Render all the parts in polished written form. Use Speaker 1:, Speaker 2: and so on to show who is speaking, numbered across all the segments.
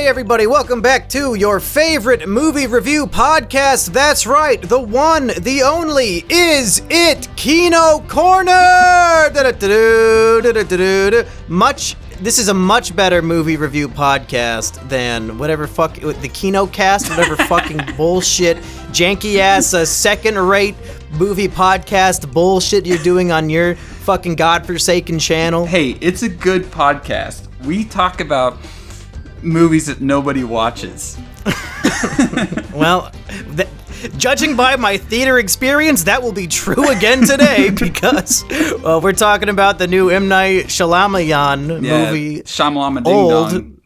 Speaker 1: Hey everybody, welcome back to your favorite movie review podcast. That's right, the one, the only, is it Kino Corner! This is a much better movie review podcast than whatever the Kino Cast, whatever fucking bullshit, janky ass second-rate movie podcast bullshit you're doing on your fucking godforsaken channel.
Speaker 2: Hey, it's a good podcast. We talk about movies that nobody watches.
Speaker 1: Well, judging by my theater experience, that will be true again today because we're talking about the new M. Night Shyamalan movie,
Speaker 2: Shyamalama Ding
Speaker 1: Old.
Speaker 2: Dong.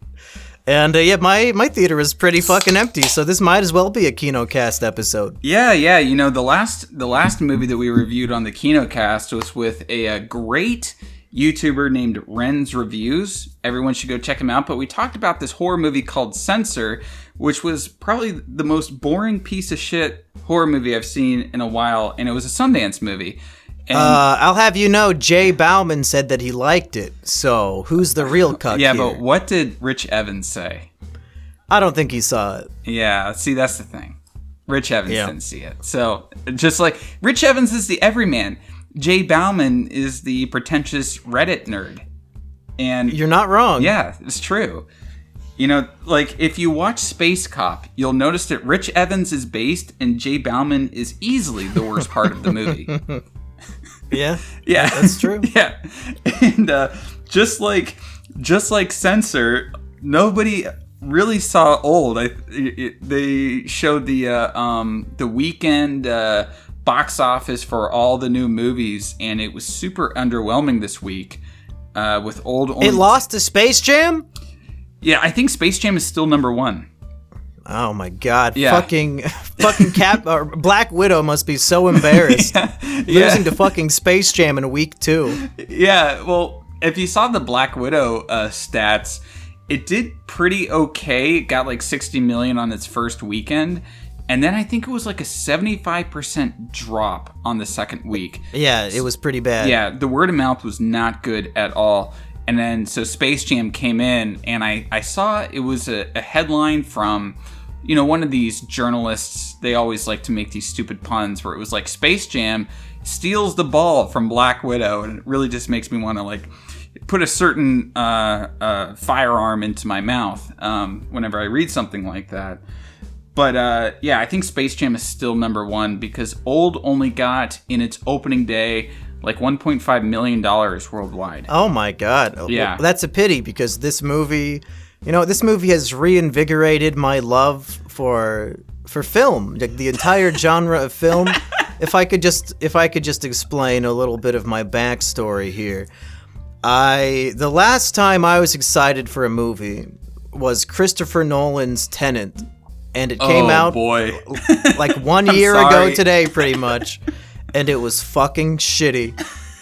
Speaker 1: And my theater is pretty fucking empty, so this might as well be a KinoCast episode.
Speaker 2: Yeah. You know, the last movie that we reviewed on the KinoCast was with a great YouTuber named Ren's Reviews. Everyone should go check him out. But we talked about this horror movie called Censor, which was probably the most boring piece of shit horror movie I've seen in a while, and it was a Sundance movie. And
Speaker 1: I'll have you know, Jay Bauman said that he liked it, so who's the real cuck
Speaker 2: yeah,
Speaker 1: here?
Speaker 2: but what did Rich Evans say?
Speaker 1: I don't think he saw it.
Speaker 2: Yeah, see, that's the thing. Rich Evans didn't see it. So, just like, Rich Evans is the everyman. Jay Bauman is the pretentious Reddit nerd. And
Speaker 1: you're not wrong.
Speaker 2: Yeah, it's true. You know, like, if you watch Space Cop, you'll notice that Rich Evans is based and Jay Bauman is easily the worst part of the movie.
Speaker 1: Yeah,
Speaker 2: that's true. Yeah, and just like Censor, nobody really saw Old. They showed the weekend box office for all the new movies, and it was super underwhelming this week. With Old,
Speaker 1: it lost to Space Jam.
Speaker 2: Yeah, I think Space Jam is still number one.
Speaker 1: Oh my god!
Speaker 2: Yeah.
Speaker 1: Fucking Black Widow must be so embarrassed losing to fucking Space Jam in week 2.
Speaker 2: Yeah, well, if you saw the Black Widow stats, it did pretty okay. It got like 60 million on its first weekend, and then I think it was like a 75% drop on the second week.
Speaker 1: Yeah, it was pretty bad.
Speaker 2: Yeah, the word of mouth was not good at all. And then so Space Jam came in, and I saw it was a headline from, you know, one of these journalists. They always like to make these stupid puns where it was like, Space Jam steals the ball from Black Widow, and it really just makes me want to like put a certain firearm into my mouth whenever I read something like that. But yeah, I think Space Jam is still number one because Old only got in its opening day like $1.5 million worldwide.
Speaker 1: Oh my god.
Speaker 2: Yeah.
Speaker 1: Well, that's a pity because this movie has reinvigorated my love for film, like the entire genre of film. If I could just explain a little bit of my backstory here. The last time I was excited for a movie was Christopher Nolan's Tenet, and it came out like 1 year ago today, pretty much. And it was fucking shitty.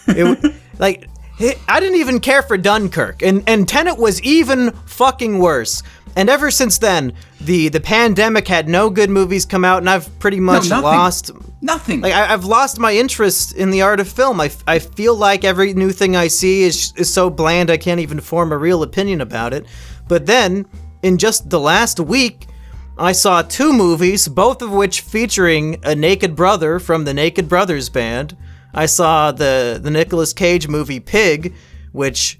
Speaker 1: I didn't even care for Dunkirk, and Tenet was even fucking worse. And ever since then, the pandemic had no good movies come out, and I've pretty much lost
Speaker 2: nothing.
Speaker 1: Like I've lost my interest in the art of film. I feel like every new thing I see is so bland I can't even form a real opinion about it. But then, in just the last week, I saw 2 movies, both of which featuring a naked brother from the Naked Brothers band. I saw the Nicolas Cage movie Pig, which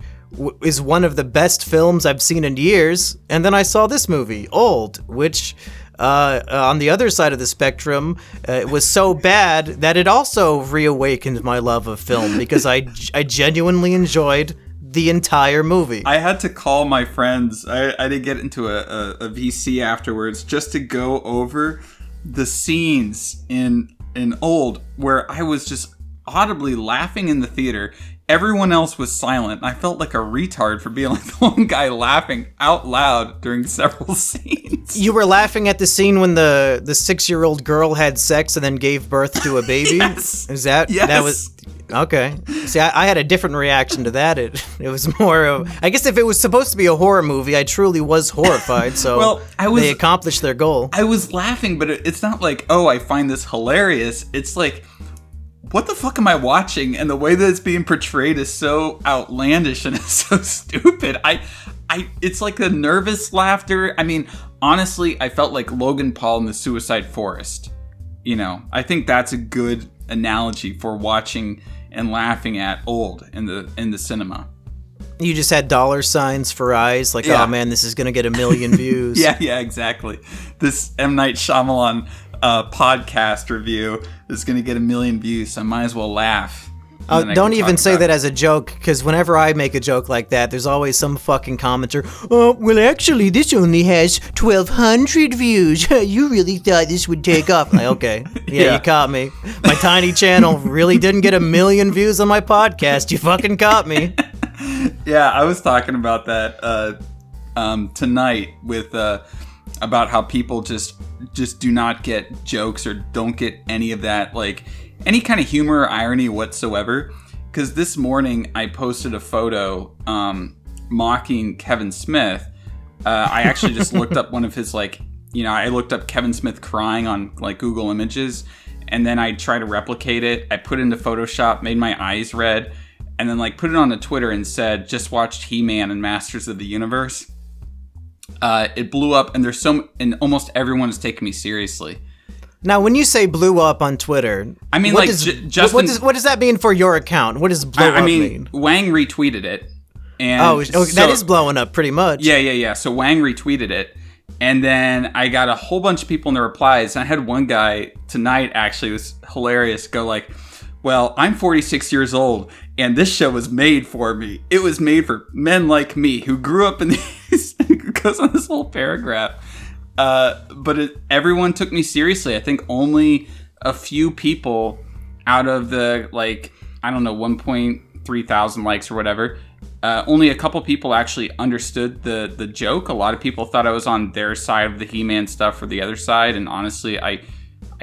Speaker 1: is one of the best films I've seen in years. And then I saw this movie, Old, which on the other side of the spectrum, it was so bad that it also reawakened my love of film because I genuinely enjoyed the entire movie.
Speaker 2: I had to call my friends. I did get into a VC afterwards just to go over the scenes in Old where I was just audibly laughing in the theater. Everyone else was silent. I felt like a retard for being like the one guy laughing out loud during several scenes.
Speaker 1: You were laughing at the scene when the 6-year-old girl had sex and then gave birth to a baby?
Speaker 2: Yes.
Speaker 1: Is that?
Speaker 2: Yes.
Speaker 1: That was... Okay. See, I had a different reaction to that. It was more of... I guess if it was supposed to be a horror movie, I truly was horrified, so they accomplished their goal.
Speaker 2: I was laughing, but it's not like, oh, I find this hilarious. It's like, what the fuck am I watching? And the way that it's being portrayed is so outlandish and it's so stupid. I it's like a nervous laughter. I mean, honestly, I felt like Logan Paul in the Suicide Forest. You know, I think that's a good analogy for watching and laughing at old in the cinema.
Speaker 1: You just had dollar signs for eyes, like, oh man, this is gonna get 1 million views.
Speaker 2: Yeah, exactly. This M. Night Shyamalan podcast review is gonna get 1 million views, so I might as well laugh.
Speaker 1: Don't even say that as a joke, because whenever I make a joke like that, there's always some fucking commenter, oh, well, actually, this only has 1,200 views. You really thought this would take off. Like, okay, yeah, you caught me. My tiny channel really didn't get 1 million views on my podcast. You fucking caught me.
Speaker 2: Yeah, I was talking about that tonight with about how people just do not get jokes or don't get any of that, like, any kind of humor or irony whatsoever. Because this morning I posted a photo mocking Kevin Smith. I actually just looked up one of his, like, you know, I looked up Kevin Smith crying on, like, Google Images, and then I tried to replicate it. I put it into Photoshop, made my eyes red, and then, like, put it on a Twitter and said, just watched He-Man and Masters of the Universe. It blew up, and almost everyone is taking me seriously.
Speaker 1: Now, when you say blew up on Twitter,
Speaker 2: I mean,
Speaker 1: what
Speaker 2: like,
Speaker 1: does what does that mean for your account? What does blow up mean?
Speaker 2: Wang retweeted it. And
Speaker 1: that is blowing up pretty much.
Speaker 2: Yeah. So Wang retweeted it. And then I got a whole bunch of people in the replies. And I had one guy tonight, actually, it was hilarious, go like, well, I'm 46 years old, and this show was made for me. It was made for men like me who grew up in these. It goes on this whole paragraph. But everyone took me seriously. I think only a few people out of the, like, I don't know, 1.3 thousand likes or whatever, only a couple people actually understood the joke. A lot of people thought I was on their side of the He-Man stuff or the other side, and honestly, I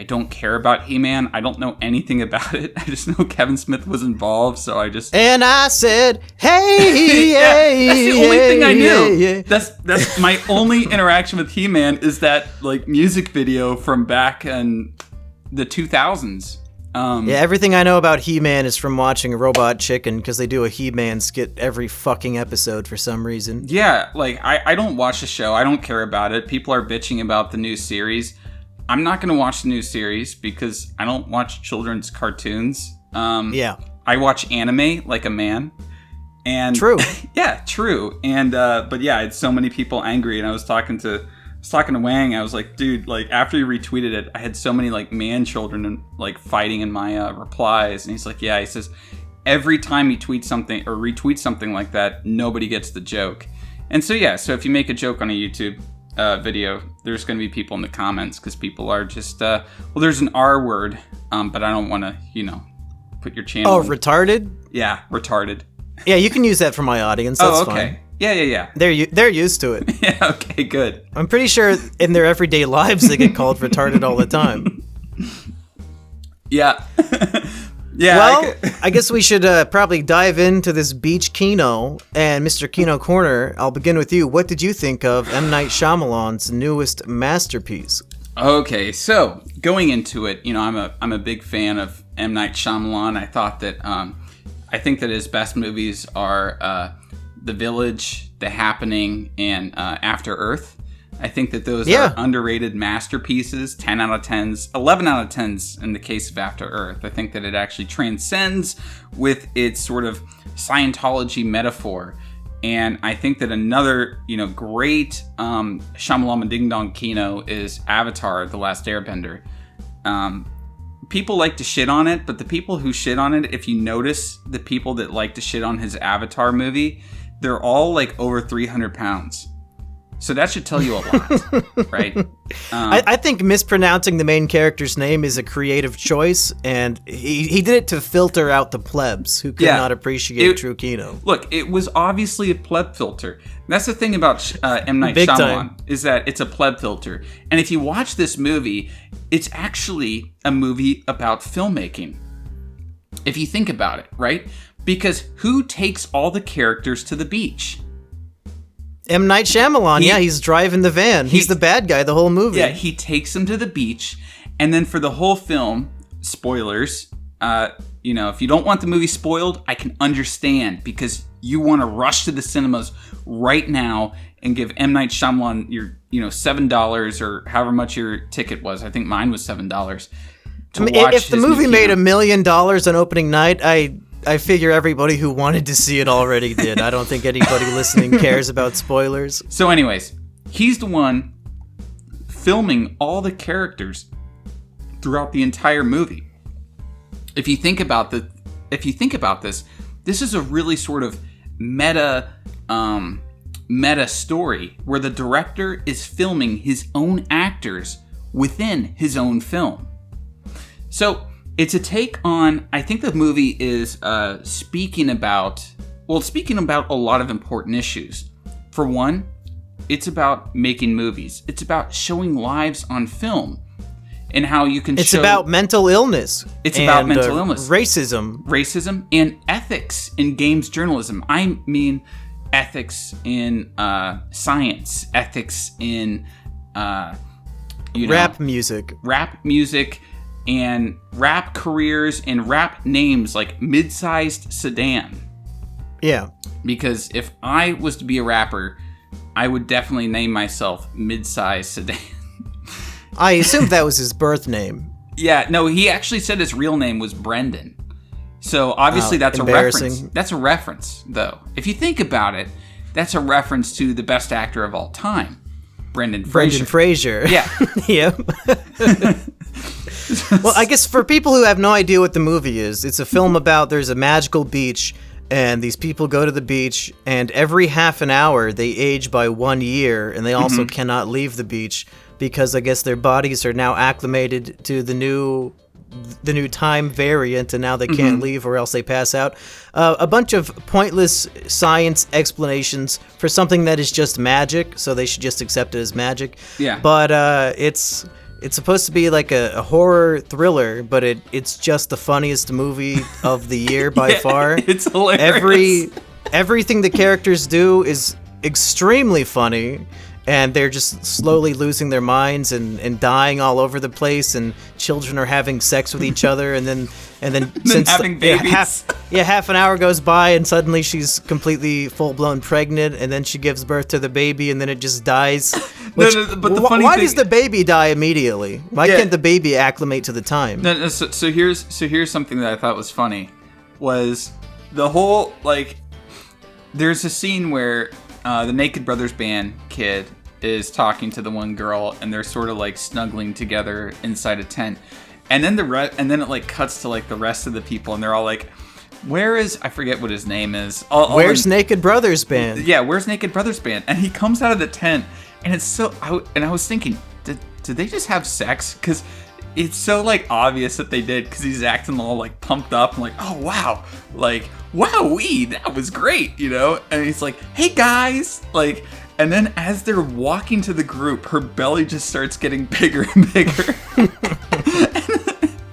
Speaker 2: don't care about He-Man. I don't know anything about it. I just know Kevin Smith was involved, so I just...
Speaker 1: And I said, hey,
Speaker 2: yeah, that's the only thing I knew. That's my only interaction with He-Man is that, like, music video from back in the 2000s.
Speaker 1: Yeah, everything I know about He-Man is from watching Robot Chicken, because they do a He-Man skit every fucking episode for some reason.
Speaker 2: Yeah, like, I don't watch the show. I don't care about it. People are bitching about the new series. I'm not going to watch the new series because I don't watch children's cartoons.
Speaker 1: Yeah.
Speaker 2: I watch anime like a man. And
Speaker 1: true.
Speaker 2: Yeah, true. And but yeah, I had so many people angry, and I was talking to Wang. I was like, dude, like, after you retweeted it, I had so many, like, man children and, like, fighting in my replies. And he's like, yeah, he says every time he tweets something or retweets something like that, nobody gets the joke. And so yeah, so if you make a joke on a YouTube video, there's going to be people in the comments because people are just well, there's an R word, but I don't want to, you know, put your channel
Speaker 1: retarded.
Speaker 2: Yeah, retarded.
Speaker 1: Yeah, you can use that for my audience. That's
Speaker 2: okay.
Speaker 1: Fine.
Speaker 2: Yeah.
Speaker 1: They're used to it.
Speaker 2: Yeah, okay, good.
Speaker 1: I'm pretty sure in their everyday lives they get called retarded all the time.
Speaker 2: Yeah. Yeah.
Speaker 1: Well, I guess we should probably dive into this beach kino. And Mr. Kino Corner, I'll begin with you. What did you think of M. Night Shyamalan's newest masterpiece? Okay,
Speaker 2: so going into it, you know, I'm a big fan of M. Night Shyamalan. I thought that I think that his best movies are The Village, The Happening, and After Earth. I think that those are underrated masterpieces, 10 out of 10s, 11 out of 10s in the case of After Earth. I think that it actually transcends with its sort of Scientology metaphor. And I think that another, you know, great Shyamalama Ding Dong Kino is Avatar, The Last Airbender. People like to shit on it, but the people who shit on it, if you notice the people that like to shit on his Avatar movie, they're all like over 300 pounds. So that should tell you a lot, right?
Speaker 1: I think mispronouncing the main character's name is a creative choice, and he did it to filter out the plebs who could not appreciate true Kino.
Speaker 2: Look, it was obviously a pleb filter. That's the thing about M. Night
Speaker 1: Big
Speaker 2: Shyamalan,
Speaker 1: time.
Speaker 2: is that it's a pleb filter. And if you watch this movie, it's actually a movie about filmmaking. If you think about it, right? Because who takes all the characters to the beach?
Speaker 1: M. Night Shyamalan, he's driving the van. He's the bad guy the whole movie.
Speaker 2: Yeah, he takes them to the beach, and then for the whole film, spoilers, if you don't want the movie spoiled, I can understand, because you want to rush to the cinemas right now and give M. Night Shyamalan your, $7 or however much your ticket was. I think mine was $7.
Speaker 1: If the movie made $1 million on opening night, I figure everybody who wanted to see it already did. I don't think anybody listening cares about spoilers.
Speaker 2: So anyways, he's the one filming all the characters throughout the entire movie. If you think about this, this is a really sort of meta story where the director is filming his own actors within his own film. So it's a take on, I think the movie is speaking about a lot of important issues. For one, it's about making movies. It's about showing lives on film and how you can
Speaker 1: It's about mental illness.
Speaker 2: It's about mental illness.
Speaker 1: Racism
Speaker 2: And ethics in games journalism. I mean ethics in science, ethics in
Speaker 1: rap music,
Speaker 2: and rap careers and rap names like Mid-Sized Sedan.
Speaker 1: Yeah.
Speaker 2: Because if I was to be a rapper, I would definitely name myself Mid-Sized Sedan.
Speaker 1: I assumed that was his birth name.
Speaker 2: Yeah, no, he actually said his real name was Brendan. So obviously that's a reference. That's a reference, though. If you think about it, that's a reference to the best actor of all time, Brendan Fraser. Yeah.
Speaker 1: Yep. Well, I guess for people who have no idea what the movie is, it's a film about there's a magical beach, and these people go to the beach, and every half an hour they age by 1 year, and they also cannot leave the beach because I guess their bodies are now acclimated to the new time variant, and now they can't leave or else they pass out. A bunch of pointless science explanations for something that is just magic, so they should just accept it as magic.
Speaker 2: Yeah.
Speaker 1: But it's supposed to be like a horror thriller, but it's just the funniest movie of the year by far.
Speaker 2: It's hilarious.
Speaker 1: Everything the characters do is extremely funny, and they're just slowly losing their minds and dying all over the place, and children are having sex with each other, and then since
Speaker 2: having babies.
Speaker 1: half an hour goes by, and suddenly she's completely full-blown pregnant, and then she gives birth to the baby, and then it just dies. But the funny why does the baby die immediately? Why can't the baby acclimate to the time?
Speaker 2: No, so here's something that I thought was funny, was the whole, like, there's a scene where the Naked Brothers Band kid is talking to the one girl, and they're sort of like snuggling together inside a tent, and then it like cuts to like the rest of the people, and they're all like, "Where is?" I forget what his name is.
Speaker 1: Where's Naked Brothers Band?
Speaker 2: Yeah, where's Naked Brothers Band? And he comes out of the tent, and it's so. I was thinking, did they just have sex? Because it's so like obvious that they did, because he's acting all like pumped up and like, oh wow, like wowee, that was great, and he's like, hey guys, like, and then as they're walking to the group, her belly just starts getting bigger and bigger. And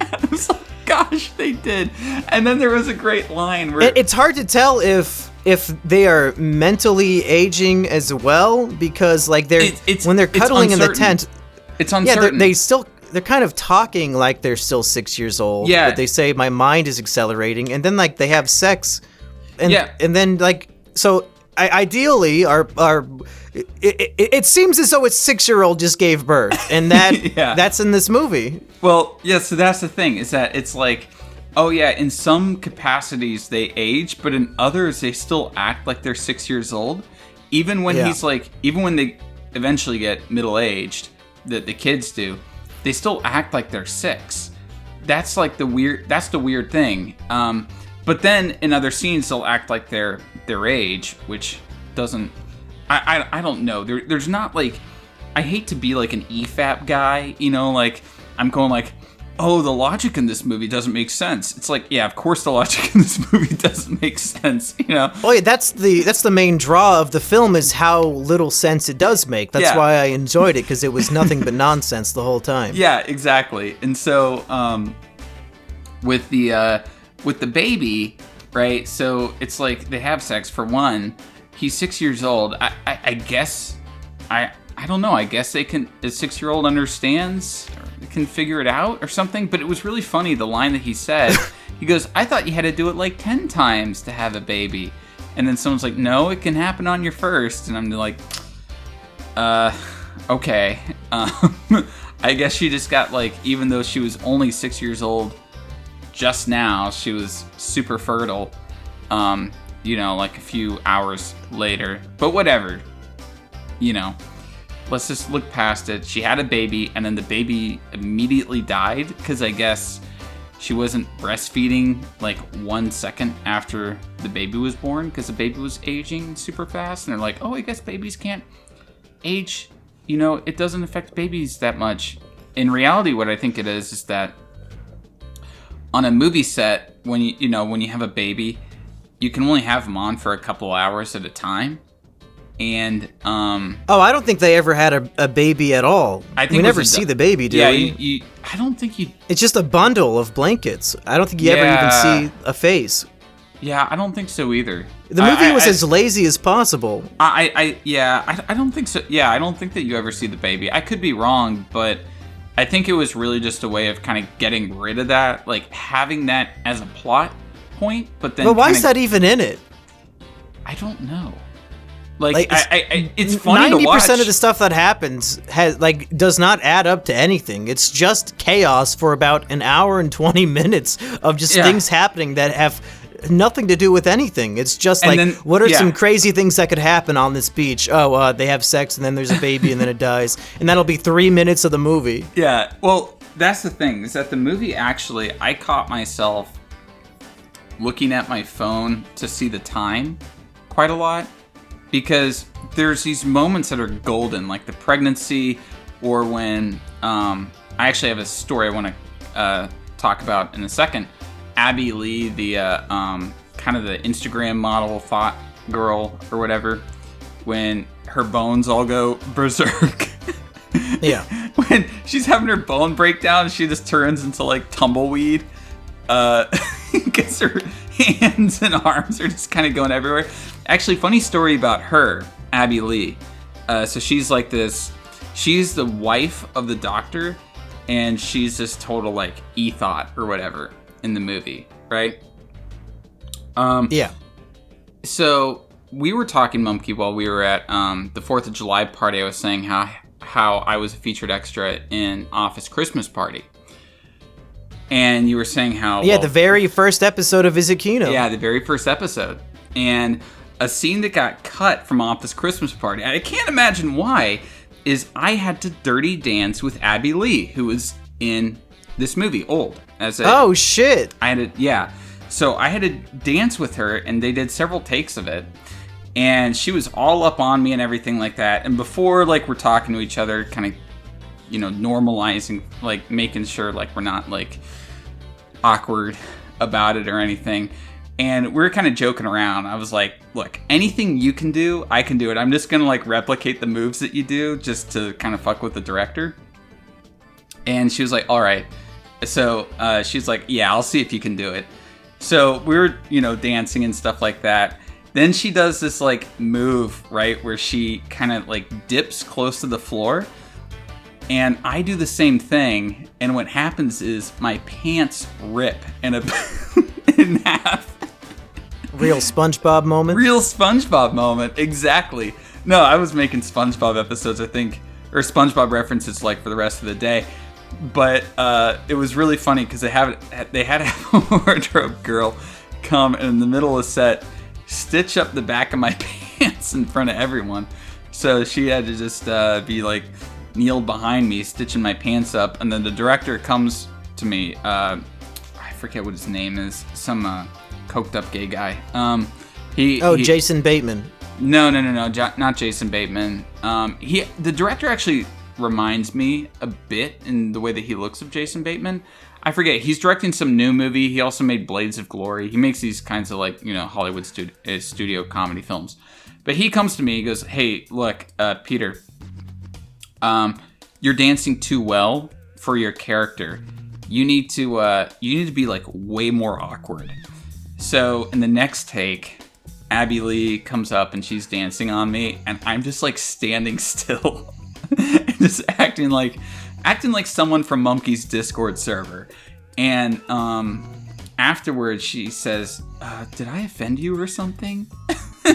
Speaker 2: I was like, gosh, they did. And then there was a great line where
Speaker 1: it's hard to tell if they are mentally aging as well, because like when they're cuddling in the tent,
Speaker 2: it's uncertain.
Speaker 1: Yeah, they're kind of talking like they're still 6 years old.
Speaker 2: Yeah.
Speaker 1: But they say my mind is accelerating, and then like they have sex, and then like so. Ideally, it seems as though a 6-year-old just gave birth, and that that's in this movie.
Speaker 2: Well, yeah. So that's the thing, is that it's like, oh yeah, in some capacities they age, but in others they still act like they're 6 years old. Even when even when they eventually get middle aged, that the kids do, they still act like they're 6. That's like the weird thing. But then in other scenes they'll act like their age, which doesn't. I don't know. There's not like. I hate to be like an EFAP guy, like I'm going like, oh, the logic in this movie doesn't make sense. It's like, yeah, of course the logic in this movie doesn't make sense,
Speaker 1: Oh yeah, that's the main draw of the film, is how little sense it does make. That's why I enjoyed it, because it was nothing but nonsense the whole time.
Speaker 2: Yeah, exactly. And so with the baby, right? So it's like they have sex. For one, he's 6 years old. I guess I I don't know. I guess a 6-year-old understands, or can figure it out or something. But it was really funny, the line that he said. He goes, I thought you had to do it like 10 times to have a baby. And then someone's like, no, it can happen on your first. And I'm like, okay. I guess she just got like, even though she was only 6 years old just now, she was super fertile, like a few hours later. But whatever, let's just look past it. She had a baby, and then the baby immediately died because I guess she wasn't breastfeeding like 1 second after the baby was born because the baby was aging super fast. And they're like, oh, I guess babies can't age. It doesn't affect babies that much. In reality, what I think it is that on a movie set, when you have a baby, you can only have them on for a couple hours at a time. And
Speaker 1: I don't think they ever had a baby at all.
Speaker 2: I think
Speaker 1: we never see the baby, do we?
Speaker 2: I don't think you.
Speaker 1: It's just a bundle of blankets. I don't think you ever even see a face.
Speaker 2: Yeah, I don't think so either.
Speaker 1: The movie was as lazy as possible.
Speaker 2: I don't think so. Yeah, I don't think that you ever see the baby. I could be wrong, but I think it was really just a way of kind of getting rid of that, like having that as a plot point. But why
Speaker 1: is that even in it?
Speaker 2: I don't know. Like it's funny to watch.
Speaker 1: 90% of the stuff that happens does not add up to anything. It's just chaos for about an hour and 20 minutes of just things happening that have nothing to do with anything. It's just what are some crazy things that could happen on this beach? Oh, they have sex and then there's a baby and then it dies. And that'll be 3 minutes of the movie.
Speaker 2: Yeah, well, that's the thing, is that the movie actually, I caught myself looking at my phone to see the time quite a lot. Because there's these moments that are golden, like the pregnancy, or when I actually have a story I want to talk about in a second. Abby Lee, the kind of the Instagram model thought girl or whatever, when her bones all go berserk.
Speaker 1: Yeah.
Speaker 2: When she's having her bone breakdown, she just turns into like tumbleweed. Because her hands and arms are just kind of going everywhere. Actually, funny story about her, Abby Lee. So she's like this, she's the wife of the doctor, and she's this total like e-thought or whatever in the movie, right?
Speaker 1: Yeah.
Speaker 2: So we were talking, Mumkey, while we were at the 4th of July party. I was saying how I was a featured extra in Office Christmas Party. And you were saying how...
Speaker 1: Yeah, the very first episode of Visit Kino.
Speaker 2: Yeah, the very first episode. And a scene that got cut from Office Christmas Party, I can't imagine why, is I had to dirty dance with Abby Lee, who was in this movie, Old.
Speaker 1: Oh, shit.
Speaker 2: So I had to dance with her, and they did several takes of it. And she was all up on me and everything like that. And before, like, we're talking to each other, kind of, normalizing, like, making sure, like, we're not, like, awkward about it or anything. And we were kind of joking around. I was like, look, anything you can do, I can do it. I'm just going to like replicate the moves that you do just to kind of fuck with the director. And she was like, all right. So she's like, yeah, I'll see if you can do it. So we were, dancing and stuff like that. Then she does this like move, right, where she kind of like dips close to the floor. And I do the same thing. And what happens is my pants rip in half.
Speaker 1: Real SpongeBob moment?
Speaker 2: Real SpongeBob moment, exactly. No, I was making SpongeBob episodes, I think, or SpongeBob references like for the rest of the day. But it was really funny because they had to have a wardrobe girl come and in the middle of the set stitch up the back of my pants in front of everyone. So she had to just be like kneeled behind me, stitching my pants up. And then the director comes to me. I forget what his name is. Some coked up gay guy.
Speaker 1: Jason Bateman.
Speaker 2: No, not Jason Bateman. The director actually reminds me a bit in the way that he looks of Jason Bateman. I forget. He's directing some new movie. He also made Blades of Glory. He makes these kinds of like, Hollywood studio comedy films. But he comes to me. He goes, "Hey, look, Peter, you're dancing too well for your character. You need to be like way more awkward." So in the next take, Abby Lee comes up and she's dancing on me, and I'm just like standing still. just acting like someone from Monkey's Discord server. And afterwards, she says, "Did I offend you or something?"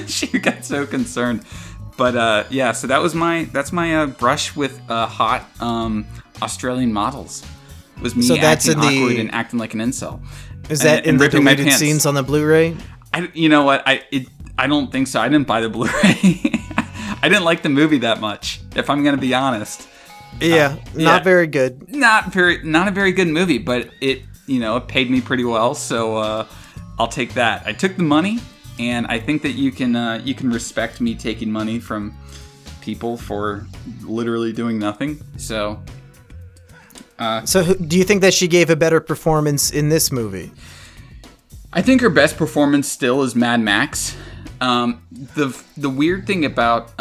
Speaker 2: She got so concerned. But yeah, so that's my brush with hot Australian models. Was me acting awkward and acting like an incel.
Speaker 1: Is that in the deleted scenes on the Blu-ray?
Speaker 2: You know what? I don't think so. I didn't buy the Blu-ray. I didn't like the movie that much, if I'm going to be honest.
Speaker 1: Yeah, not very good.
Speaker 2: Not a very good movie, but it paid me pretty well, so I'll take that. I took the money, and I think that you can respect me taking money from people for literally doing nothing. So
Speaker 1: do you think that she gave a better performance in this movie?
Speaker 2: I think her best performance still is Mad Max. The weird thing about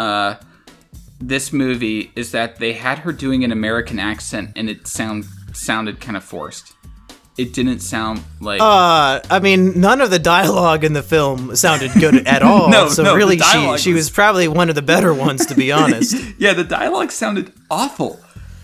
Speaker 2: this movie is that they had her doing an American accent, and it sounded kind of forced. It didn't sound like...
Speaker 1: I mean, none of the dialogue in the film sounded good at all. Really, she was probably one of the better ones, to be honest.
Speaker 2: Yeah, the dialogue sounded awful.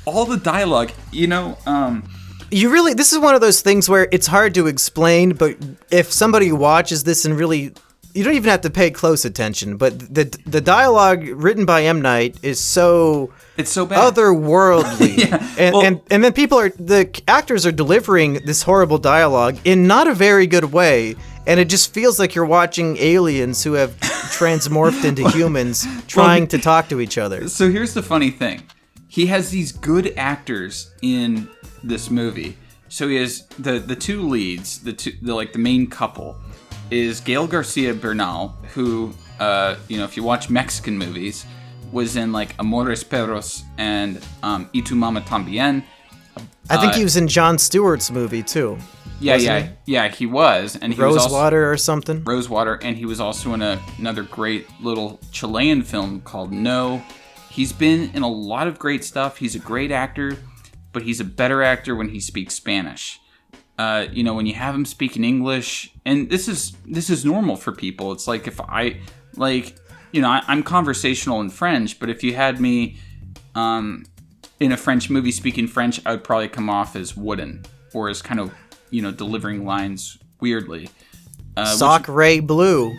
Speaker 2: All the dialogue,
Speaker 1: this is one of those things where it's hard to explain, but if somebody watches this and really... You don't even have to pay close attention, but the dialogue written by M. Night is so...
Speaker 2: It's so bad.
Speaker 1: Otherworldly. Yeah. And then the actors are delivering this horrible dialogue in not a very good way, and it just feels like you're watching aliens who have transmorphed into humans trying to talk to each other.
Speaker 2: So here's the funny thing. He has these good actors in this movie. So he has the two leads, the main couple, is Gael Garcia Bernal, who, if you watch Mexican movies, was in like Amores Perros and Y Tu Mama Tambien.
Speaker 1: I think he was in Jon Stewart's movie too.
Speaker 2: Yeah, he was. And he
Speaker 1: Rosewater or something.
Speaker 2: Rosewater, and he was also in another great little Chilean film called No. He's been in a lot of great stuff. He's a great actor, but he's a better actor when he speaks Spanish. When you have him speak in English, and this is normal for people. It's like if I'm conversational in French, but if you had me in a French movie speaking French, I would probably come off as wooden or as kind of, delivering lines weirdly.
Speaker 1: Sacre bleu.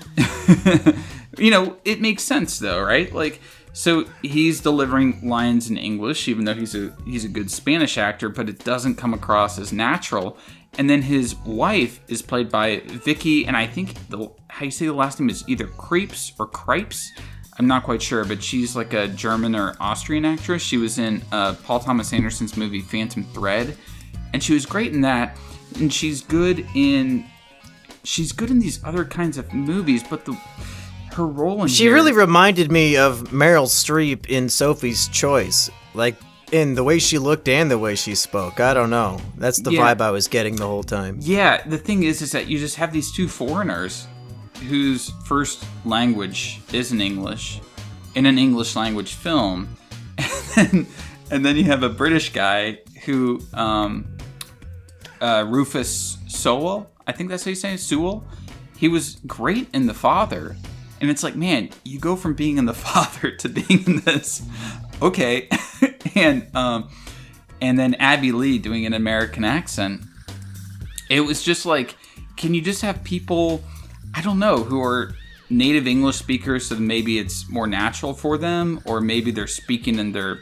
Speaker 2: It makes sense though, right? Like, so he's delivering lines in English, even though he's a good Spanish actor, but it doesn't come across as natural. And then his wife is played by Vicky, and I think how you say the last name is either Creeps or Cripes. I'm not quite sure, but she's like a German or Austrian actress. She was in Paul Thomas Anderson's movie Phantom Thread, and she was great in that. And she's good in these other kinds of movies, but her role in
Speaker 1: she really reminded me of Meryl Streep in Sophie's Choice, like in the way she looked and the way she spoke. I don't know. That's the vibe I was getting the whole time.
Speaker 2: Yeah, the thing is that you just have these two foreigners whose first language isn't English in an English language film, and then you have a British guy who Rufus Sewell, I think that's how you say it, Sewell. He was great in The Father, and it's like, man, you go from being in The Father to being in this. Okay. and then Abby Lee doing an American accent. It was just like, can you just have people, I don't know, who are native English speakers, so maybe it's more natural for them, or maybe they're speaking in their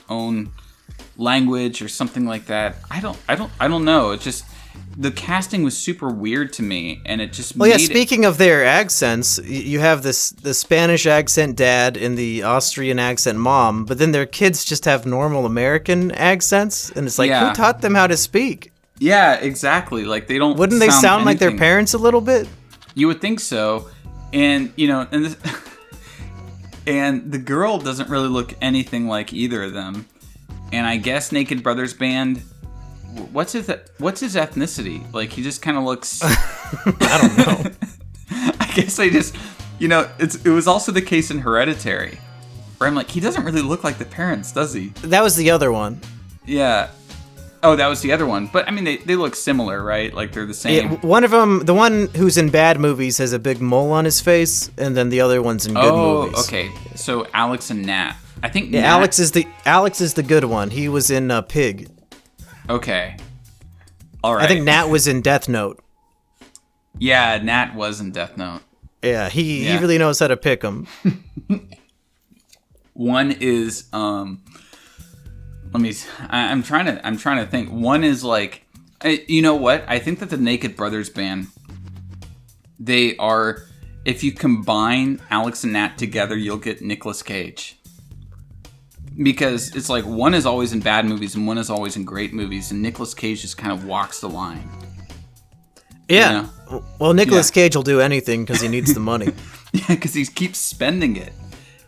Speaker 2: own language or something like that. I don't know. It's just, the casting was super weird to me, and it just
Speaker 1: speaking of their accents, you have the Spanish accent dad and the Austrian accent mom, but then their kids just have normal American accents, and it's like, who taught them how to speak?
Speaker 2: Yeah, exactly. Like, they don't.
Speaker 1: Wouldn't they sound like their parents a little bit?
Speaker 2: You would think so, and and the girl doesn't really look anything like either of them, and I guess Naked Brothers Band. What's his ethnicity? Like, he just kind of looks...
Speaker 1: I don't know.
Speaker 2: I guess they just... it was also the case in Hereditary, where I'm like, he doesn't really look like the parents, does he?
Speaker 1: That was the other one.
Speaker 2: Yeah. Oh, that was the other one. But, I mean, they look similar, right? Like, they're the same.
Speaker 1: Yeah, one of them, the one who's in bad movies, has a big mole on his face, and then the other one's in good movies.
Speaker 2: Oh, okay. So, Alex and Nat. I think
Speaker 1: Yeah, Alex is the good one. He was in Pig.
Speaker 2: Okay. All right.
Speaker 1: I think Nat was in Death Note.
Speaker 2: Yeah, Nat was in Death Note.
Speaker 1: Yeah, he really knows how to pick them.
Speaker 2: One is I'm trying to think. One is like, you know what? I think that the Naked Brothers band, they are, if you combine Alex and Nat together, you'll get Nicolas Cage. Because it's like one is always in bad movies and one is always in great movies, and Nicolas Cage just kind of walks the line.
Speaker 1: Yeah. You know? Well, Nicolas Cage will do anything because he needs the money.
Speaker 2: Yeah, because he keeps spending it.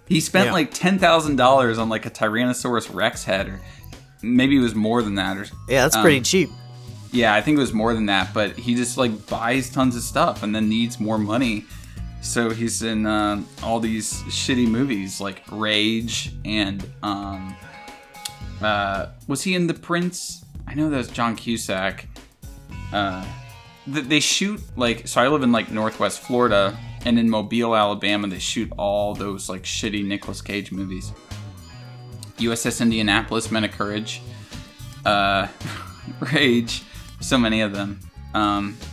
Speaker 2: He spent like $10,000 on like a Tyrannosaurus Rex head, or maybe it was more than that. Or
Speaker 1: that's pretty cheap.
Speaker 2: Yeah, I think it was more than that, but he just like buys tons of stuff and then needs more money. So he's in all these shitty movies like Rage and was he in The Prince? I know that was John Cusack. They shoot like, so I live in like Northwest Florida, and in Mobile, Alabama, they shoot all those like shitty Nicolas Cage movies. USS Indianapolis, Men of Courage, Rage, so many of them.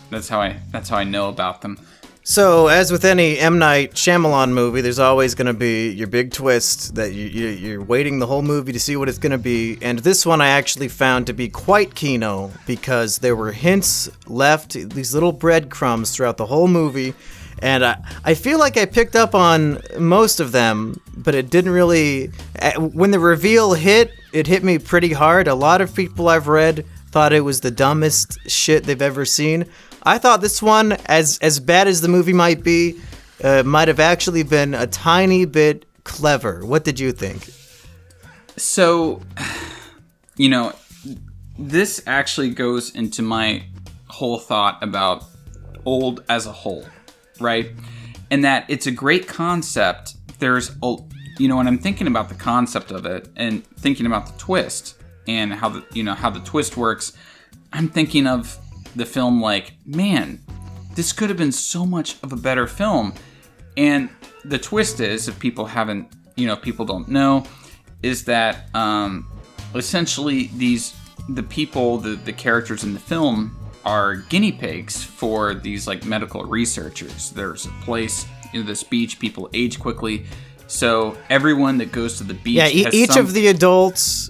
Speaker 2: That's how I know about them.
Speaker 1: So, as with any M. Night Shyamalan movie, there's always going to be your big twist that you're waiting the whole movie to see what it's going to be. And this one I actually found to be quite kino, because there were hints left, these little breadcrumbs throughout the whole movie. And I feel like I picked up on most of them, but it didn't really... When the reveal hit, it hit me pretty hard. A lot of people I've read thought it was the dumbest shit they've ever seen. I thought this one, as bad as the movie might be, might have actually been a tiny bit clever. What did you think?
Speaker 2: So, you know, this actually goes into my whole thought about Old as a whole, right? And that it's a great concept. There's, when I'm thinking about the concept of it and thinking about the twist and how the twist works, I'm thinking of the film like, man, this could have been so much of a better film. And the twist is, if people people don't know, is that essentially the characters in the film are guinea pigs for these like medical researchers. There's a place, this beach, people age quickly. So everyone that goes to the beach,
Speaker 1: each of the adults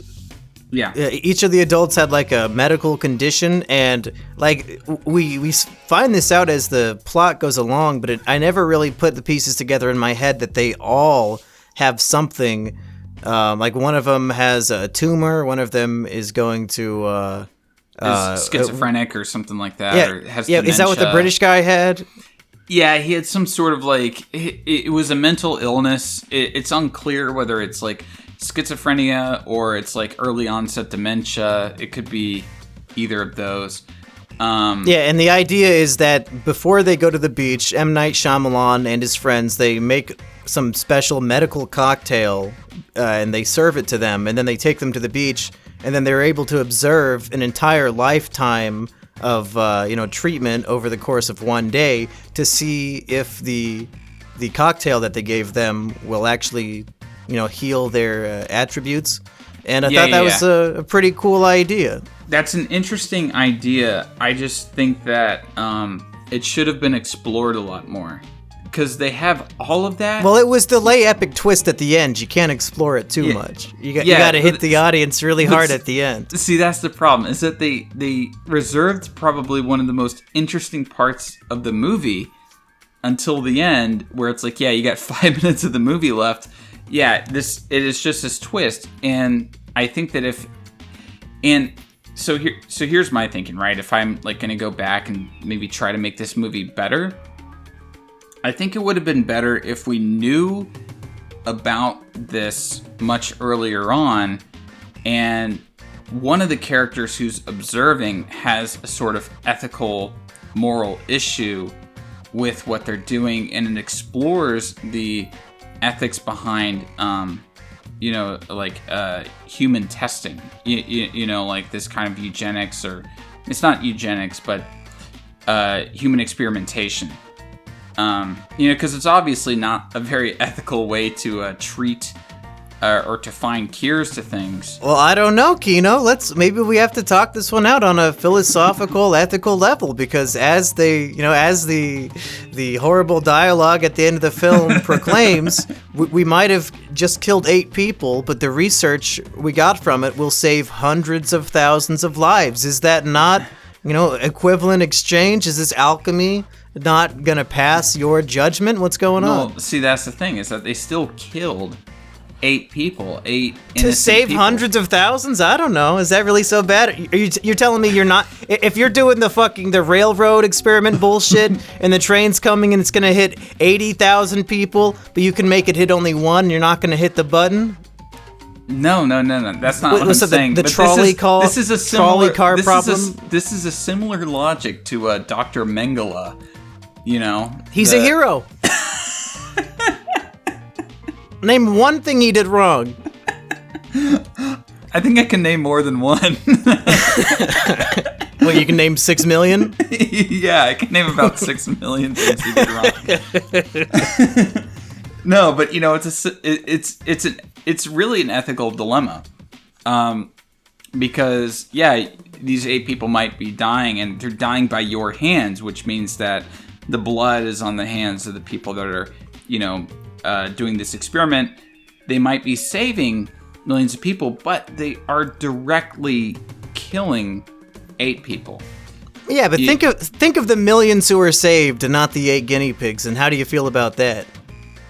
Speaker 1: had like a medical condition, and like we find this out as the plot goes along, but I never really put the pieces together in my head that they all have something. Like one of them has a tumor, one of them is going to
Speaker 2: is schizophrenic or something like that.
Speaker 1: Yeah,
Speaker 2: or has
Speaker 1: is that what the British guy had?
Speaker 2: Yeah, he had some sort of like it was a mental illness. It's unclear whether it's like schizophrenia or it's like early onset dementia. It could be either of those.
Speaker 1: And the idea is that before they go to the beach, M. Night Shyamalan and his friends, they make some special medical cocktail and they serve it to them, and then they take them to the beach, and then they're able to observe an entire lifetime of treatment over the course of one day to see if the cocktail that they gave them will actually heal their attributes. And I thought that was a pretty cool idea.
Speaker 2: That's an interesting idea. I just think that it should have been explored a lot more, because they have all of that.
Speaker 1: Well, it was the lay epic twist at the end. You can't explore it too much. You got to hit the audience really hard at the end.
Speaker 2: See, that's the problem, is that they reserved probably one of the most interesting parts of the movie until the end, where it's like, you got 5 minutes of the movie left. Yeah, it is just this twist, and I think that so here's my thinking, right? If I'm like going to go back and maybe try to make this movie better, I think it would have been better if we knew about this much earlier on, and one of the characters who's observing has a sort of ethical, moral issue with what they're doing, and it explores the ethics behind human testing, like this kind of eugenics, or it's not eugenics, but human experimentation, because it's obviously not a very ethical way to treat or to find cures to things.
Speaker 1: Well, I don't know, Kino. Maybe we have to talk this one out on a philosophical, ethical level, because as the horrible dialogue at the end of the film proclaims, we might have just killed 8 people, but the research we got from it will save hundreds of thousands of lives. Is that not, equivalent exchange? Is this alchemy not gonna pass your judgment? What's going on?
Speaker 2: No, see, that's the thing, is that they still killed 8 people, 8 innocent
Speaker 1: to save
Speaker 2: people.
Speaker 1: hundreds of thousands? I don't know. Is that really so bad? You're telling me you're not? If you're doing the railroad experiment bullshit, and the train's coming and it's gonna hit 80,000 people, but you can make it hit only 1, you're not gonna hit the button?
Speaker 2: No. That's not what I'm saying.
Speaker 1: The trolley car.
Speaker 2: This is a similar
Speaker 1: trolley car problem.
Speaker 2: This is a similar logic to Dr. Mengele.
Speaker 1: He's a hero. Name one thing he did wrong.
Speaker 2: I think I can name more than one.
Speaker 1: Well, you can name 6 million?
Speaker 2: Yeah, I can name about 6 million things he did wrong. No, but it's really an ethical dilemma. Because these 8 people might be dying, and they're dying by your hands, which means that the blood is on the hands of the people that are, doing this experiment. They might be saving millions of people, but they are directly killing 8 people.
Speaker 1: Yeah, but think of the millions who are saved and not the 8 guinea pigs, and how do you feel about that?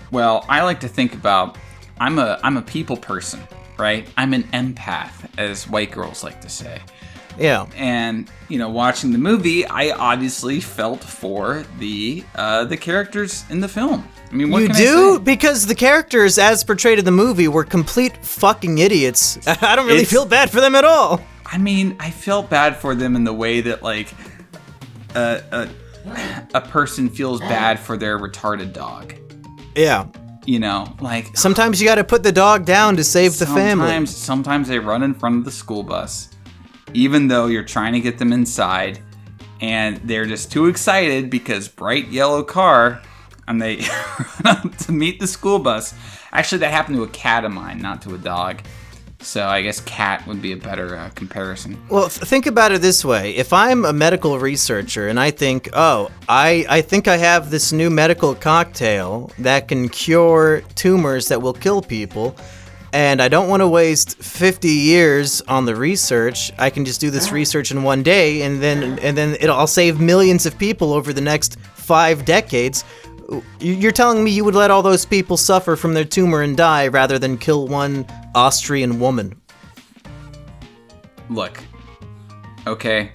Speaker 2: Well, I like to think about, I'm a people person, right? I'm an empath, as white girls like to say.
Speaker 1: Yeah.
Speaker 2: And, watching the movie, I obviously felt for the characters in the film. I mean, what
Speaker 1: you
Speaker 2: can
Speaker 1: do?
Speaker 2: I say?
Speaker 1: Because the characters, as portrayed in the movie, were complete fucking idiots. I don't really feel bad for them at all.
Speaker 2: I mean, I felt bad for them in the way that, like, a person feels bad for their retarded dog.
Speaker 1: Yeah.
Speaker 2: Like...
Speaker 1: Sometimes you gotta put the dog down to save the family.
Speaker 2: Sometimes they run in front of the school bus, even though you're trying to get them inside, and they're just too excited because bright yellow car, and they run up to meet the school bus. Actually, that happened to a cat of mine, not to a dog. So I guess cat would be a better comparison.
Speaker 1: Well, think about it this way. If I'm a medical researcher and I think, I think I have this new medical cocktail that can cure tumors that will kill people, and I don't want to waste 50 years on the research, I can just do this research in one day, and then I'll save millions of people over the next 5 decades. You're telling me you would let all those people suffer from their tumor and die rather than kill one Austrian woman?
Speaker 2: Look, okay,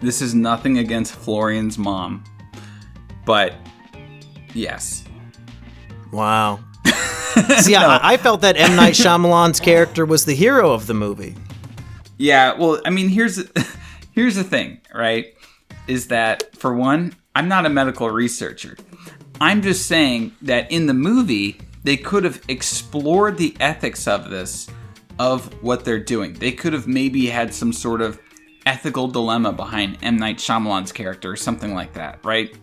Speaker 2: this is nothing against Florian's mom, but yes.
Speaker 1: Wow. See, no. I felt that M. Night Shyamalan's character was the hero of the movie.
Speaker 2: Yeah, well, I mean, here's the thing, right? Is that, for one, I'm not a medical researcher. I'm just saying that in the movie, they could have explored the ethics of this, of what they're doing. They could have maybe had some sort of ethical dilemma behind M. Night Shyamalan's character or something like that, right?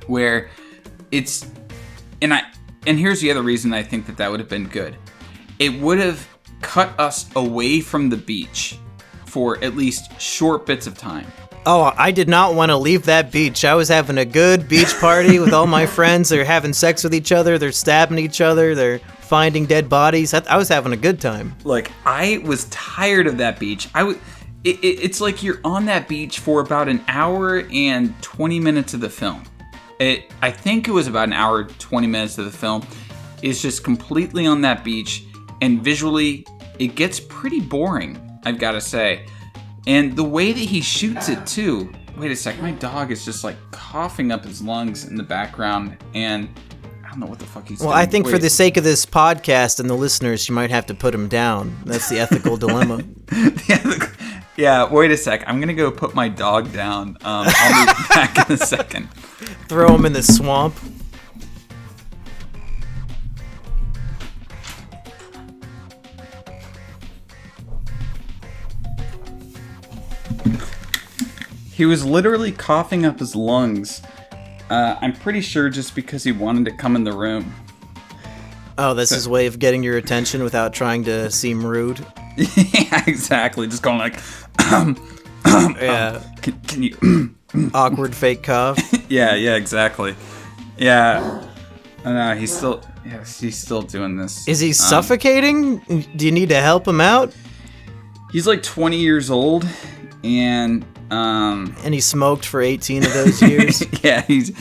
Speaker 2: Where it's... And here's the other reason I think that would have been good. It would have cut us away from the beach for at least short bits of time.
Speaker 1: Oh, I did not want to leave that beach. I was having a good beach party with all my friends. They're having sex with each other. They're stabbing each other. They're finding dead bodies. I was having a good time.
Speaker 2: Like, I was tired of that beach. It's like you're on that beach for about an hour and 20 minutes of the film. I think it was about an hour, 20 minutes of the film. It's just completely on that beach. And visually, it gets pretty boring, I've got to say. And the way that he shoots it, too. Wait a sec, my dog is just, like, coughing up his lungs in the background. And I don't know what the fuck he's doing.
Speaker 1: Well, I think for the sake of this podcast and the listeners, you might have to put him down. That's the ethical dilemma.
Speaker 2: Yeah, wait a sec. I'm going to go put my dog down. I'll be back in a second.
Speaker 1: Throw him in the swamp.
Speaker 2: He was literally coughing up his lungs. I'm pretty sure just because he wanted to come in the room.
Speaker 1: Oh, that's his way of getting your attention without trying to seem rude.
Speaker 2: Yeah, exactly. Just going like,
Speaker 1: Yeah.
Speaker 2: can you?
Speaker 1: Awkward fake cough.
Speaker 2: Yeah, exactly. Yeah. I know, he's still doing this.
Speaker 1: Is he suffocating? Do you need to help him out?
Speaker 2: He's like 20 years old, and
Speaker 1: he smoked for 18 of those years.
Speaker 2: Yeah, he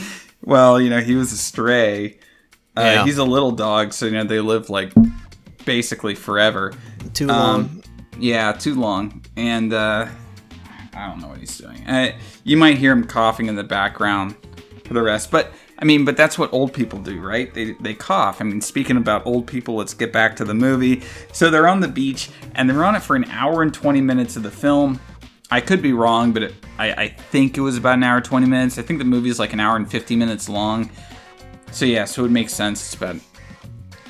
Speaker 2: was a stray.
Speaker 1: Yeah.
Speaker 2: He's a little dog, so they live like basically forever.
Speaker 1: Too long.
Speaker 2: Yeah, too long. And I don't know what he's doing. You might hear him coughing in the background for the rest, but that's what old people do, right? They cough. Speaking about old people, let's get back to the movie. So they're on the beach, and they're on it for an hour and 20 minutes of the film. I could be wrong, but I think it was about an hour 20 minutes. I think the movie is like an hour and 50 minutes long. So yeah, so it would make sense. It's about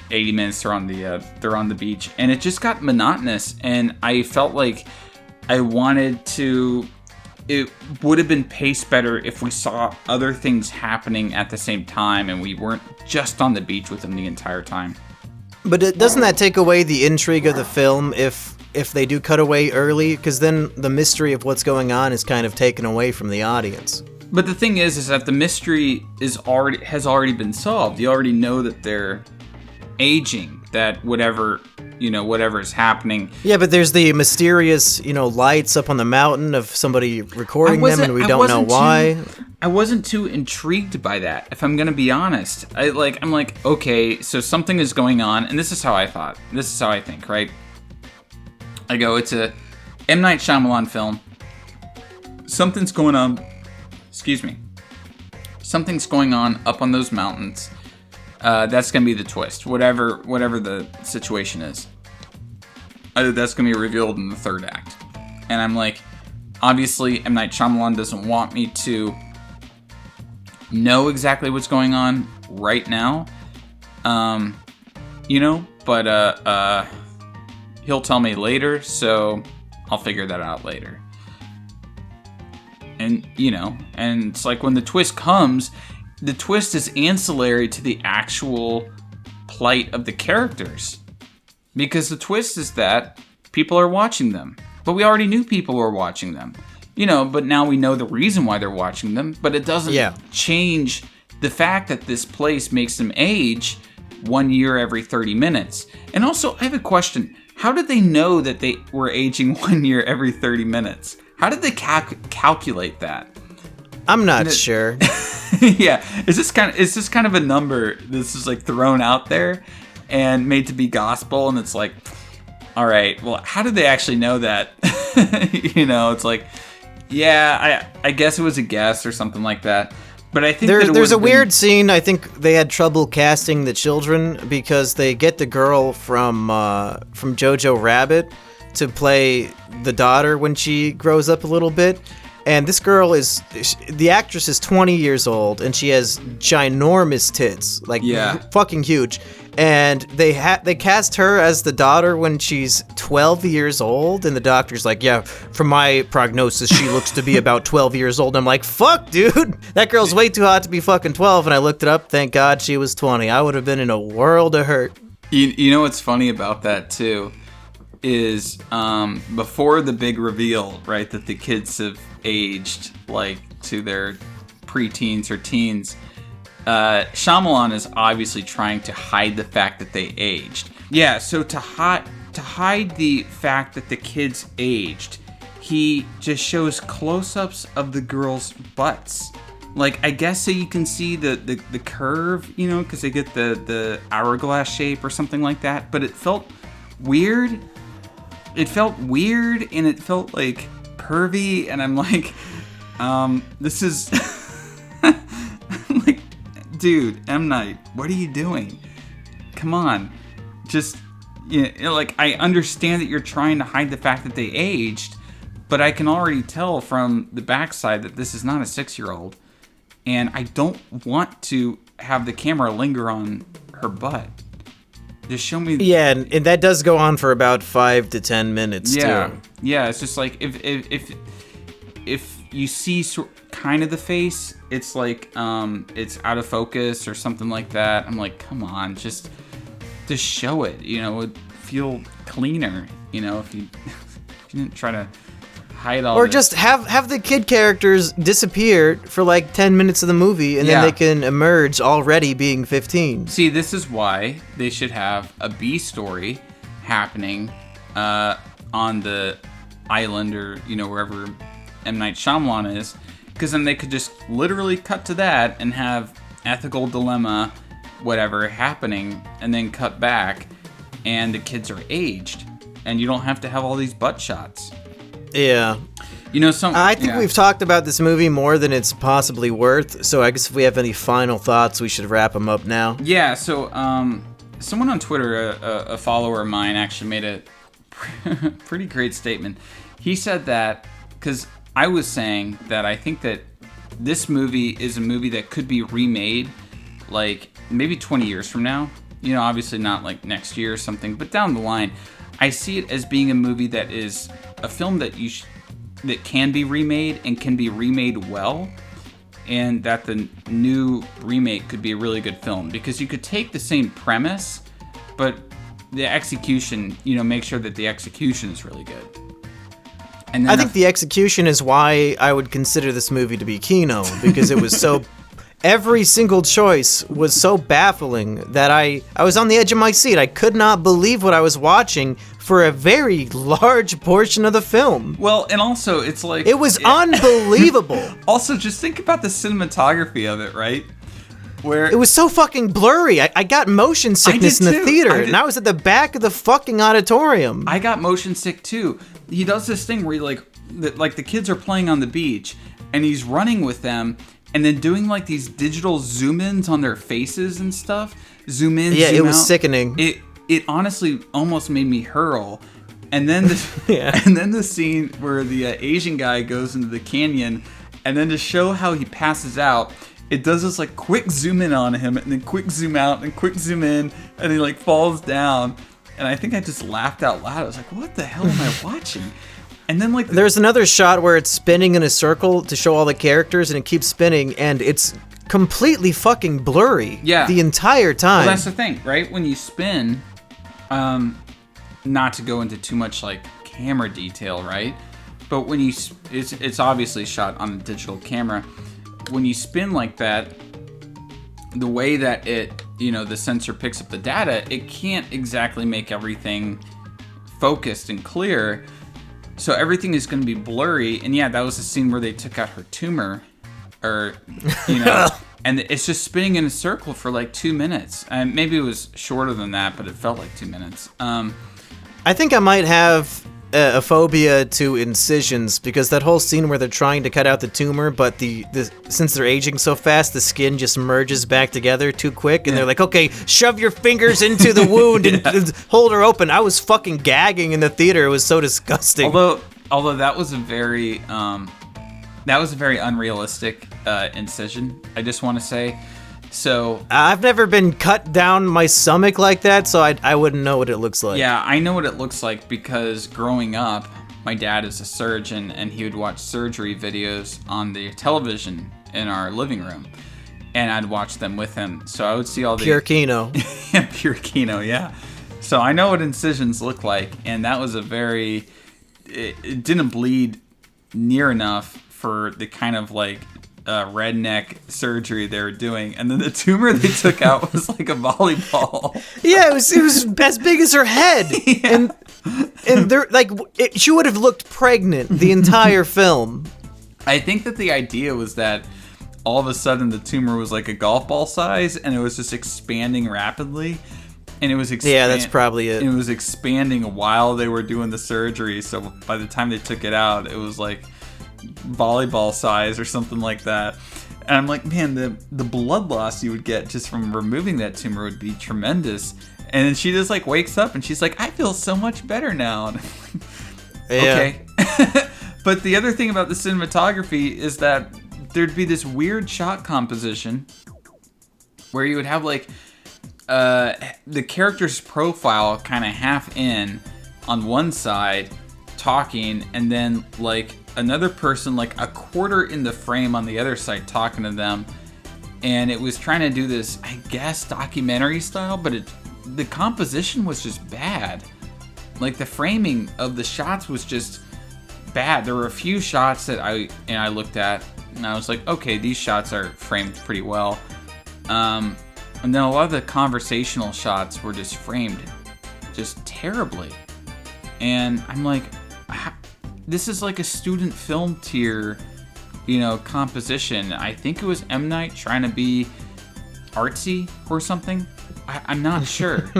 Speaker 2: 80 minutes they're on the beach, and it just got monotonous, and I felt like it would have been paced better if we saw other things happening at the same time and we weren't just on the beach with them the entire time.
Speaker 1: But doesn't that take away the intrigue of the film if they do cut away early? Because then the mystery of what's going on is kind of taken away from the audience.
Speaker 2: But the thing is that the mystery has already been solved. You already know that they're aging, that whatever is happening.
Speaker 1: Yeah, but there's the mysterious, lights up on the mountain of somebody recording them, and we don't know why.
Speaker 2: I wasn't too intrigued by that, if I'm gonna be honest. I'm like, okay, so something is going on, and this is how I thought. This is how I think, right? I go, it's a M. Night Shyamalan film. Something's going on. Excuse me. Something's going on up on those mountains. That's going to be the twist, whatever the situation is. That's going to be revealed in the third act. And I'm like, obviously, M. Night Shyamalan doesn't want me to know exactly what's going on right now. But he'll tell me later, so I'll figure that out later. And, and it's like when the twist comes, the twist is ancillary to the actual plight of the characters. Because the twist is that people are watching them. But we already knew people were watching them. But now we know the reason why they're watching them. But it doesn't change the fact that this place makes them age 1 year every 30 minutes. And also, I have a question. How did they know that they were aging 1 year every 30 minutes? How did they calculate that?
Speaker 1: I'm not sure.
Speaker 2: Yeah, is this kind of a number this is like thrown out there and made to be gospel, and it's like, all right, well, how did they actually know that? It's like, yeah, I guess it was a guess or something like that. But I think
Speaker 1: there's a weird scene. I think they had trouble casting the children because they get the girl from Jojo Rabbit to play the daughter when she grows up a little bit. And this girl the actress is 20 years old, and she has ginormous tits, like fucking huge. And they cast her as the daughter when she's 12 years old, and the doctor's like, yeah, from my prognosis, she looks to be about 12 years old. And I'm like, fuck, dude, that girl's way too hot to be fucking 12. And I looked it up. Thank God she was 20. I would have been in a world of hurt.
Speaker 2: You know what's funny about that too is before the big reveal, right, that the kids have aged like to their preteens or teens, Shyamalan is obviously trying to hide the fact that they aged. Yeah, so to hide the fact that the kids aged, he just shows close-ups of the girls' butts. Like, I guess so you can see the curve, because they get the hourglass shape or something like that. But it felt weird. It felt weird, and it felt like pervy, and I'm like, this is I'm like, dude, M. Night, what are you doing? Come on. Just, like, I understand that you're trying to hide the fact that they aged, but I can already tell from the backside that this is not a 6-year-old, and I don't want to have the camera linger on her butt. Just show me.
Speaker 1: Yeah, and that does go on for about 5 to 10 minutes, too.
Speaker 2: Yeah, it's just like, if you see kind of the face, it's like, it's out of focus or something like that. I'm like, come on, just to show it. You know, it would feel cleaner. You know, if you, if you didn't try to hide all.
Speaker 1: Or
Speaker 2: this.
Speaker 1: just have the kid characters disappear for like 10 minutes of the movie, and then they can emerge already being 15.
Speaker 2: See, this is why they should have a B story happening on the island, or you know, wherever M. Night Shyamalan is, because then they could just literally cut to that and have ethical dilemma, whatever, happening, and then cut back, and the kids are aged, and you don't have to have all these butt shots.
Speaker 1: Yeah.
Speaker 2: You know,
Speaker 1: I think we've talked about this movie more than it's possibly worth, so I guess if we have any final thoughts, we should wrap them up now.
Speaker 2: Yeah, so someone on Twitter, a follower of mine, actually made a pretty great statement. He said that, because I was saying that I think that this movie is a movie that could be remade, like, maybe 20 years from now. You know, obviously not like next year or something, but down the line. I see it as being a movie that is a film that that can be remade and can be remade well, and that the new remake could be a really good film, because you could take the same premise, but the execution, you know, make sure that the execution is really good. And then
Speaker 1: I think the execution is why I would consider this movie to be Kino, because it was so... Every single choice was so baffling that I was on the edge of my seat. I could not believe what I was watching for a very large portion of the film.
Speaker 2: Well, and also, it's like...
Speaker 1: It was unbelievable.
Speaker 2: Also, just think about the cinematography of it, right? Where
Speaker 1: it was so fucking blurry. I got motion sickness in the theater, and I was at the back of the fucking auditorium.
Speaker 2: I got motion sick too. He does this thing where he like the kids are playing on the beach, and he's running with them, and then doing like these digital zoom-ins on their faces and stuff. Zoom in,
Speaker 1: yeah,
Speaker 2: zoom
Speaker 1: it was
Speaker 2: out.
Speaker 1: sickening.
Speaker 2: It honestly almost made me hurl. And then and then the scene where the Asian guy goes into the canyon, and then to show how he passes out, it does this like quick zoom in on him, and then quick zoom out, and quick zoom in, and he like falls down. And I think I just laughed out loud. I was like, "What the hell am I watching?" And then like
Speaker 1: there's another shot where it's spinning in a circle to show all the characters, and it keeps spinning, and it's completely fucking blurry.
Speaker 2: Yeah.
Speaker 1: The entire time.
Speaker 2: Well, that's the thing, right? When you spin, not to go into too much like camera detail, right? But when you, it's obviously shot on a digital camera. When you spin like that, the way that it, you know, the sensor picks up the data, it can't exactly make everything focused and clear. So everything is going to be blurry. And yeah, that was the scene where they took out her tumor, or, you know, and it's just spinning in a circle for like 2 minutes. And maybe it was shorter than that, but it felt like 2 minutes.
Speaker 1: I think I might have a phobia to incisions, because that whole scene where they're trying to cut out the tumor, but the since they're aging so fast, the skin just merges back together too quick, and they're like, okay, shove your fingers into the wound and hold her open. I was fucking gagging in the theater. It was so disgusting.
Speaker 2: Although that was a very unrealistic incision, I just want to say. So
Speaker 1: I've never been cut down my stomach like that, so I wouldn't know what it looks like.
Speaker 2: Yeah, I know what it looks like, because growing up, my dad is a surgeon, and he would watch surgery videos on the television in our living room, and I'd watch them with him. So I would see all the
Speaker 1: pure kino.
Speaker 2: Yeah, pure kino, yeah. So I know what incisions look like, and that was it didn't bleed near enough for the kind of like redneck surgery they were doing, and then the tumor they took out was like a volleyball.
Speaker 1: Yeah, it was as big as her head. Yeah. And they're like, she would have looked pregnant the entire film.
Speaker 2: I think that the idea was that all of a sudden the tumor was like a golf ball size, and it was just expanding rapidly. And it was
Speaker 1: yeah, that's probably it.
Speaker 2: It was expanding while they were doing the surgery, so by the time they took it out, it was like volleyball size or something like that. And I'm like, man, the blood loss you would get just from removing that tumor would be tremendous. And then she just like wakes up and she's like, I feel so much better now. And I'm like, okay. But the other thing about the cinematography is that there'd be this weird shot composition where you would have like the character's profile kind of half in on one side talking, and then like another person like a quarter in the frame on the other side talking to them. And it was trying to do this, I guess, documentary style, but the composition was just bad. Like, the framing of the shots was just bad. There were a few shots that I looked at, and I was like, okay, these shots are framed pretty well. And then a lot of the conversational shots were just framed just terribly. And I'm like, this is like a student film tier, composition. I think it was M. Night trying to be artsy or something. I'm not sure.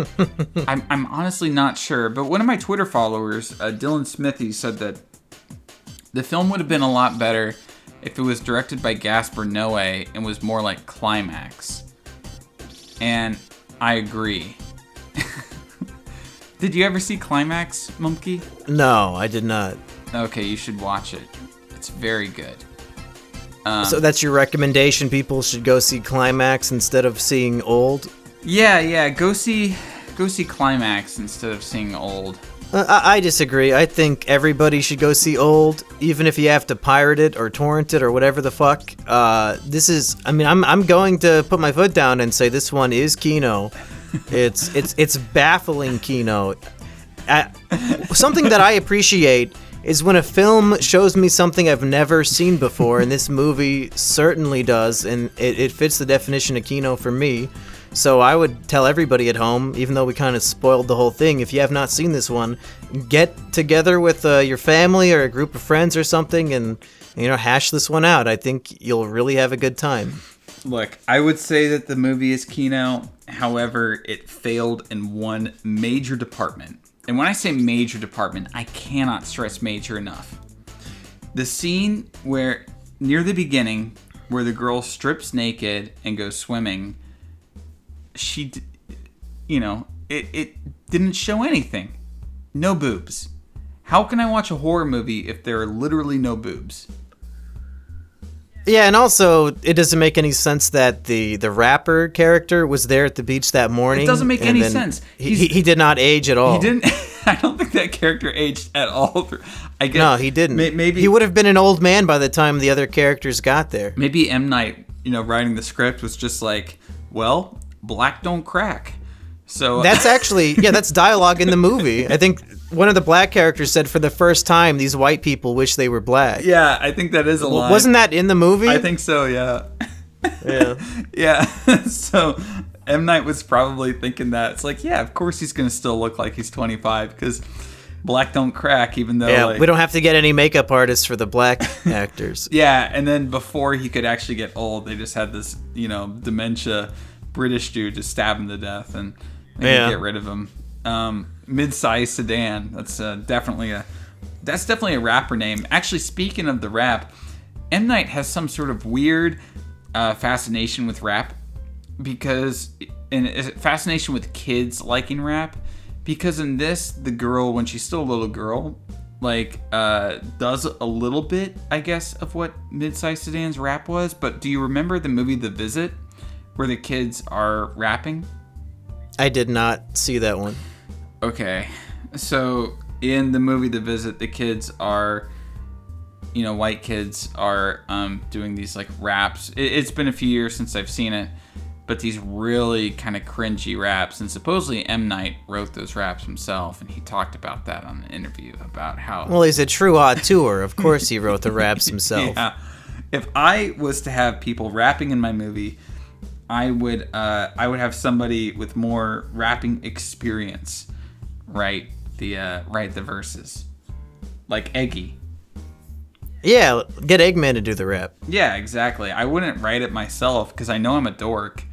Speaker 2: I'm honestly not sure. But one of my Twitter followers, Dylan Smithy, said that the film would have been a lot better if it was directed by Gaspar Noé and was more like Climax. And I agree. Did you ever see Climax, Mumkey?
Speaker 1: No, I did not.
Speaker 2: Okay, you should watch it. It's very good.
Speaker 1: So that's your recommendation? People should go see Climax instead of seeing Old?
Speaker 2: Yeah. Go see Climax instead of seeing Old.
Speaker 1: I disagree. I think everybody should go see Old, even if you have to pirate it or torrent it or whatever the fuck. I'm going to put my foot down and say this one is kino. It's baffling kino. Something that I appreciate is when a film shows me something I've never seen before, and this movie certainly does, and it fits the definition of kino for me. So I would tell everybody at home, even though we kind of spoiled the whole thing, if you have not seen this one, get together with your family or a group of friends or something and, hash this one out. I think you'll really have a good time.
Speaker 2: Look, I would say that the movie is kino. However, it failed in one major department. And when I say major department, I cannot stress major enough. The scene where, near the beginning, where the girl strips naked and goes swimming, it didn't show anything. No boobs. How can I watch a horror movie if there are literally no boobs?
Speaker 1: Yeah, and also, it doesn't make any sense that the rapper character was there at the beach that morning.
Speaker 2: It doesn't make any sense.
Speaker 1: He did not age at all.
Speaker 2: He didn't. I don't think that character aged at all. I guess,
Speaker 1: no, he didn't.
Speaker 2: Maybe
Speaker 1: he would have been an old man by the time the other characters got there.
Speaker 2: Maybe M. Night, writing the script was just like, well, black don't crack. So
Speaker 1: that's actually, that's dialogue in the movie. I think one of the black characters said, for the first time, these white people wish they were black.
Speaker 2: Yeah, I think that is a line.
Speaker 1: Wasn't that in the movie?
Speaker 2: I think so, yeah.
Speaker 1: Yeah.
Speaker 2: Yeah. So M. Night was probably thinking that. It's like, yeah, of course he's going to still look like he's 25 because black don't crack, even though...
Speaker 1: Yeah, we don't have to get any makeup artists for the black actors.
Speaker 2: Yeah, and then before he could actually get old, they just had this, dementia British dude to stab him to death and get rid of him. Mid-size sedan. That's definitely a rapper name. Actually, speaking of the rap, M. Night has some sort of weird fascination with rap fascination with kids liking rap, because in this, the girl, when she's still a little girl, does a little bit, I guess, of what Mid-size Sedan's rap was. But do you remember the movie The Visit, where the kids are rapping?
Speaker 1: I did not see that one.
Speaker 2: Okay, so in the movie The Visit, the kids are, white kids are doing these raps. It's been a few years since I've seen it, but these really kind of cringy raps. And supposedly M. Night wrote those raps himself, and he talked about that on an interview about how...
Speaker 1: Well, he's a true auteur. Of course he wrote the raps himself.
Speaker 2: Yeah. If I was to have people rapping in my movie, I would have somebody with more rapping experience write the verses, like Eggy.
Speaker 1: Yeah, get Eggman to do the rap.
Speaker 2: Yeah, exactly. I wouldn't write it myself because I know I'm a dork,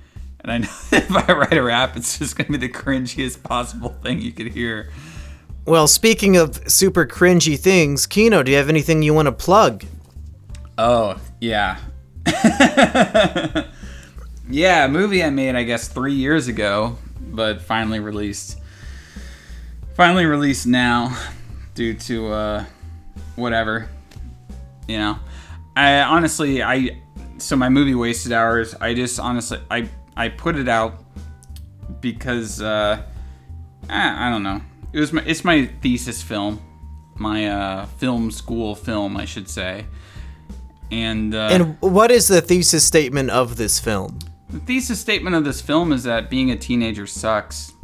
Speaker 2: and I know if I write a rap, it's just gonna be the cringiest possible thing you could hear.
Speaker 1: Well, speaking of super cringy things, Kino, do you have anything you want to plug?
Speaker 2: Oh yeah. Yeah, a movie I made, I guess, 3 years ago, but finally released now due to whatever. So my movie Wasted Hours, I just honestly I put it out because I don't know. It's my thesis film, my film school film, I should say. And
Speaker 1: what is the thesis statement of this film?
Speaker 2: The thesis statement of this film is that being a teenager sucks,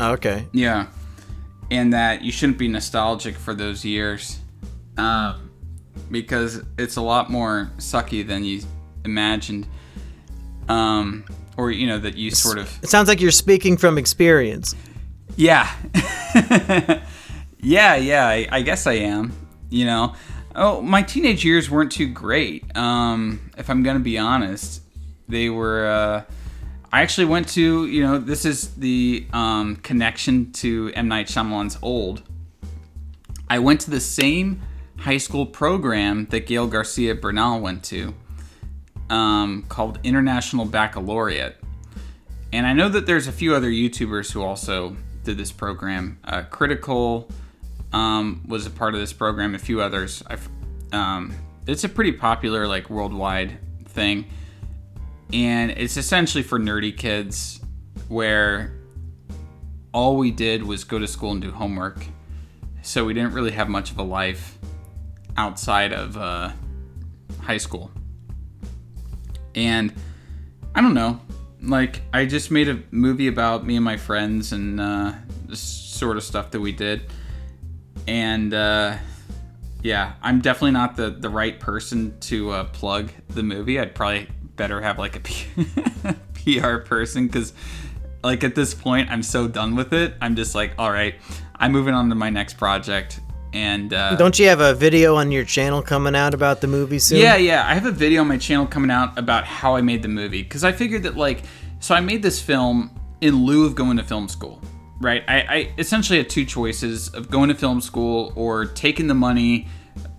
Speaker 1: Okay.
Speaker 2: Yeah. And that you shouldn't be nostalgic for those years. Because it's a lot more sucky than you imagined. Or, that you sort of...
Speaker 1: It sounds like you're speaking from experience.
Speaker 2: Yeah. yeah, I guess I am, Oh, my teenage years weren't too great, if I'm going to be honest. They were... I actually went to, this is the connection to M. Night Shyamalan's Old. I went to the same high school program that Gael Garcia Bernal went to, called International Baccalaureate. And I know that there's a few other YouTubers who also did this program. Critical was a part of this program, a few others. It's a pretty popular, worldwide thing. And it's essentially for nerdy kids where all we did was go to school and do homework. So we didn't really have much of a life outside of high school. And I don't know. I just made a movie about me and my friends and this sort of stuff that we did. And yeah, I'm definitely not the right person to plug the movie. I'd probably better have a PR person, because at this point I'm so done with it. I'm just all right, I'm moving on to my next project. And
Speaker 1: don't you have a video on your channel coming out about the movie soon?
Speaker 2: Yeah, I have a video on my channel coming out about how I made the movie, because I figured that so I made this film in lieu of going to film school, right? I essentially had two choices of going to film school or taking the money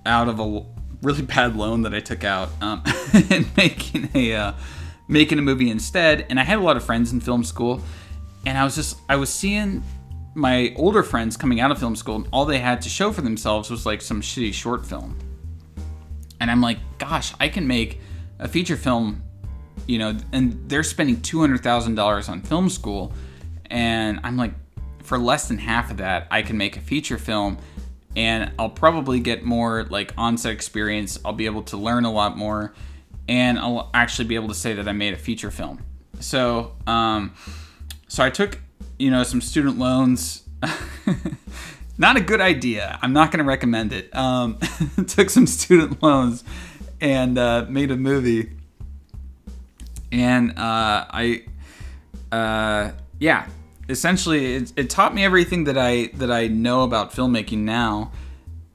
Speaker 2: out of a really bad loan that I took out and making a movie instead. And I had a lot of friends in film school, and I was seeing my older friends coming out of film school, and all they had to show for themselves was some shitty short film. And I'm like, gosh, I can make a feature film, and they're spending $200,000 on film school, and I'm like, for less than half of that, I can make a feature film. And I'll probably get more on-set experience. I'll be able to learn a lot more, and I'll actually be able to say that I made a feature film. So, so I took, some student loans. Not a good idea. I'm not going to recommend it. Took some student loans and made a movie. And yeah. Essentially, it taught me everything that I know about filmmaking now,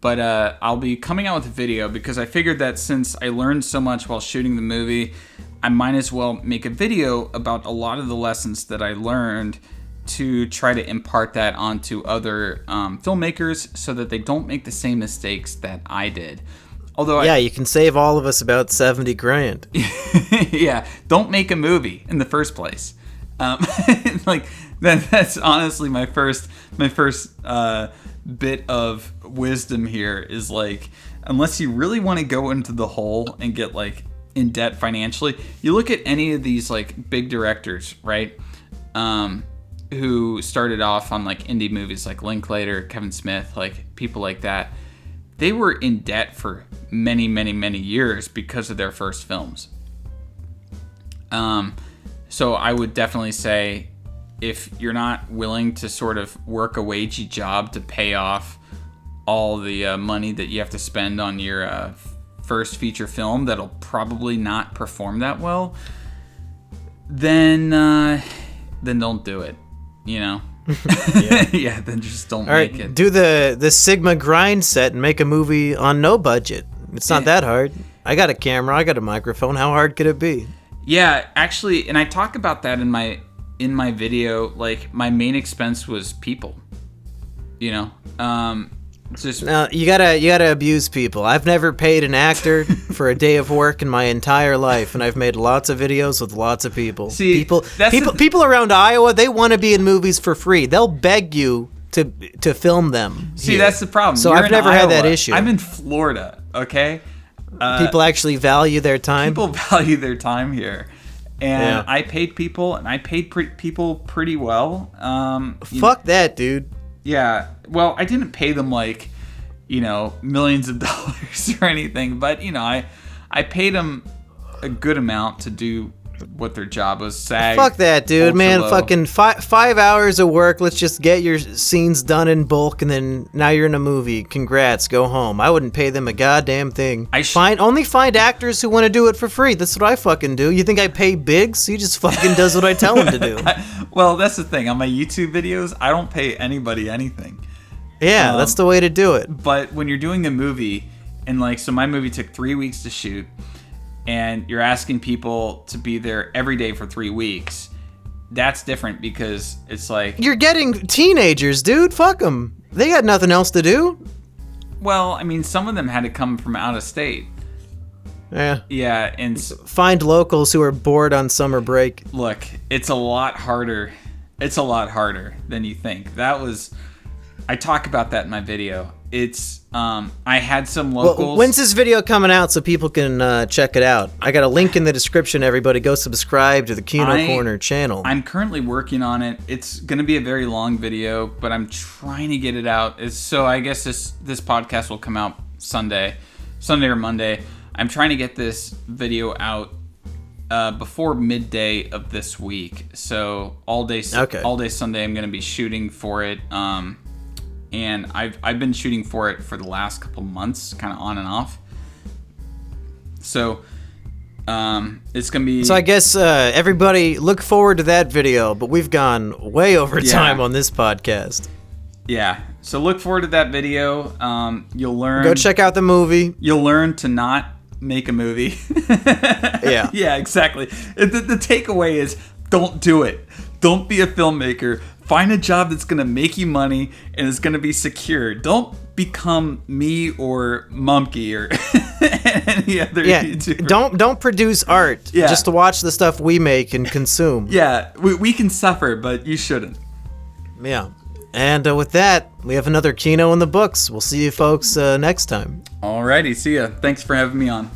Speaker 2: but I'll be coming out with a video because I figured that since I learned so much while shooting the movie, I might as well make a video about a lot of the lessons that I learned to try to impart that onto other filmmakers so that they don't make the same mistakes that I did. Although
Speaker 1: you can save all of us about $70,000.
Speaker 2: Yeah, don't make a movie in the first place. That's honestly my first bit of wisdom here is unless you really want to go into the hole and get in debt financially, you look at any of these big directors, right? Who started off on indie movies like Linklater, Kevin Smith, people like that. They were in debt for many, many, many years because of their first films. So I would definitely say, if you're not willing to sort of work a wagey job to pay off all the money that you have to spend on your first feature film that'll probably not perform that well, then don't do it, Yeah. Yeah, then just don't make it.
Speaker 1: Do the Sigma grind set and make a movie on no budget. It's not that hard. I got a camera, I got a microphone. How hard could it be?
Speaker 2: Yeah, actually, and I talk about that in my video. My main expense was people. Just
Speaker 1: now you gotta abuse people. I've never paid an actor for a day of work in my entire life, and I've made lots of videos with lots of people.
Speaker 2: See,
Speaker 1: people around Iowa, they want to be in movies for free. They'll beg you to film them.
Speaker 2: See,
Speaker 1: here.
Speaker 2: that's the problem.
Speaker 1: So I've never had that issue.
Speaker 2: I'm in Florida, okay?
Speaker 1: People actually value their time.
Speaker 2: People value their time here. And I paid people, and I paid people pretty well.
Speaker 1: Fuck that, dude.
Speaker 2: Yeah. Well, I didn't pay them millions of dollars or anything, but I paid them a good amount to do what their job was. SAG.
Speaker 1: Fuck that, dude,
Speaker 2: ultra
Speaker 1: man.
Speaker 2: low.
Speaker 1: Fucking 5 hours of work. Let's just get your scenes done in bulk, and then now you're in a movie. Congrats, go home. I wouldn't pay them a goddamn thing. Only find actors who want to do it for free. That's what I fucking do. You think I pay Biggs? He just fucking does what I tell him to do.
Speaker 2: Well, that's the thing. On my YouTube videos, I don't pay anybody anything.
Speaker 1: Yeah, that's the way to do it.
Speaker 2: But when you're doing a movie, and like, so my movie took 3 weeks to shoot, and you're asking people to be there every day for 3 weeks, that's different because it's like...
Speaker 1: You're getting teenagers, dude. Fuck them. They got nothing else to do.
Speaker 2: Well, I mean, some of them had to come from out of state.
Speaker 1: Yeah.
Speaker 2: Yeah, and...
Speaker 1: Find locals who are bored on summer break.
Speaker 2: Look, it's a lot harder. It's a lot harder than you think. That was... I talk about that in my video. It's... I had some locals...
Speaker 1: Well, when's this video coming out so people can check it out? I got a link in the description, everybody. Go subscribe to the Kino Corner channel.
Speaker 2: I'm currently working on it. It's going to be a very long video, but I'm trying to get it out. So I guess this podcast will come out Sunday or Monday. I'm trying to get this video out before midday of this week. So all day Sunday I'm going to be shooting for it. And I've been shooting for it for the last couple months, kind of on and off. So it's gonna be.
Speaker 1: So I guess everybody look forward to that video. But we've gone way over time on this podcast.
Speaker 2: Yeah. So look forward to that video. You'll learn.
Speaker 1: Go check out the movie.
Speaker 2: You'll learn to not make a movie.
Speaker 1: Yeah.
Speaker 2: Yeah. Exactly. The takeaway is don't do it. Don't be a filmmaker. Find a job that's going to make you money and is going to be secure. Don't become me or Mumkey or any other YouTuber.
Speaker 1: Don't produce art just to watch the stuff we make and consume.
Speaker 2: Yeah, we can suffer, but you shouldn't.
Speaker 1: Yeah. And with that, we have another Kino in the books. We'll see you folks next time.
Speaker 2: Alrighty, see ya. Thanks for having me on.